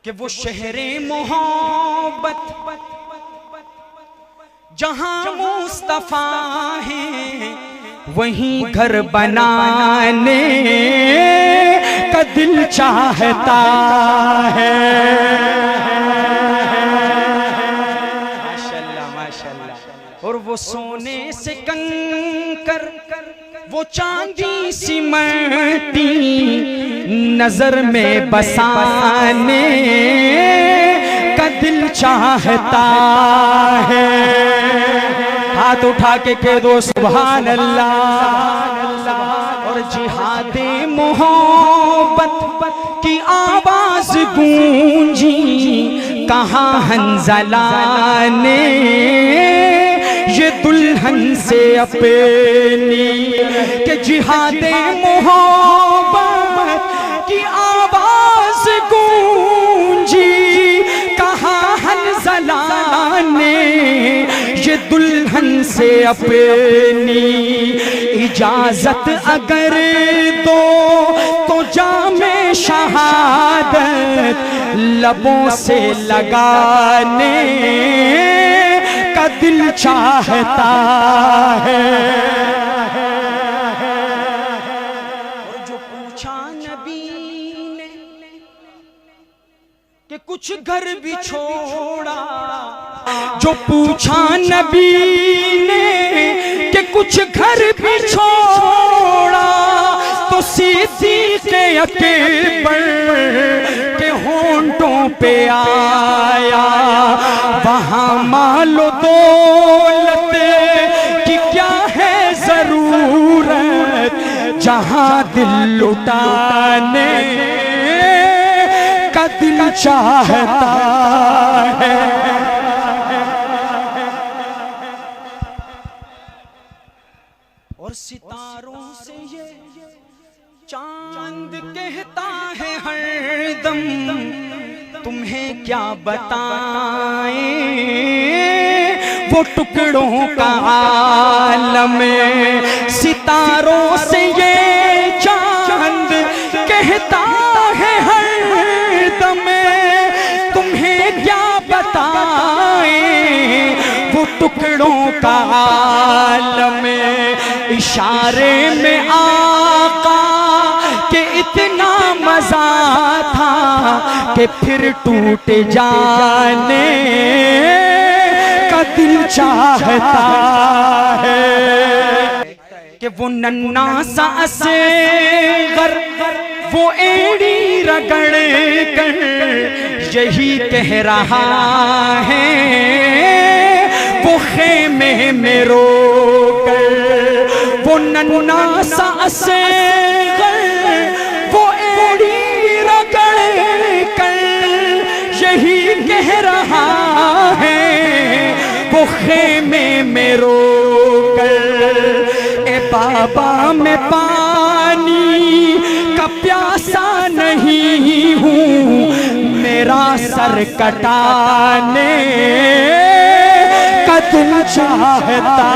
کہ وہ شہر محبت جہاں مصطفیٰ ہے وہیں گھر بنانے کا دل چاہتا ہے۔ ماشاءاللہ ماشاءاللہ۔ اور وہ سونے سے کنکر وہ چاندی سی مٹی نظر میں بسانے کا دل چاہتا ہے۔ ہاتھ اٹھا کے کہہ دو سبحان اللہ۔ اور جہاد محبت کی آواز گونجی کہاں حنظلہ نے یہ دلہن سے اپنی کہ جہاد محبت کی آواز گونجی کہاں حنظلہ نے یہ دلہن سے اپنی اجازت اگر دو تو جام شہادت لبوں سے لگانے کا دل چاہتا ہے۔ اور جو پوچھا نبی نے کہ کچھ گھر بھی چھوڑا، جو پوچھا نبی نے کہ کچھ گھر بھی چھوڑا تو صدیق اکبر کے ہونٹوں پہ آیا وہاں مال و دولت کی کیا ہے ضرورت جہاں دل لٹانے کا دل چاہتا ہے۔ اور ستاروں سے یہ چاند کہتا ہے ہر دم تمہیں کیا بتائیں وہ ٹکڑوں کا عالم۔ ستاروں سے یہ چاند کہتا ہے ہر دم تمہیں کیا بتائیں وہ ٹکڑوں کا عالم۔ اشارے میں آقا کہ اتنا مزہ تھا کہ پھر ٹوٹ جانے کا دل چاہتا ہے۔ کہ وہ ننھا سا اصغر وہ ایڑی رگڑ کر یہی کہہ رہا ہے وہ خیمے میں رو کر۔ وہ ننھا سا اصغر وہ ایڑی رگڑ کر یہی کہہ رہا ہے وہ خیمے میں رو کر۔ اے بابا میں پانی کا پیاسا نہیں ہوں میرا سر کٹانے کا دل چاہتا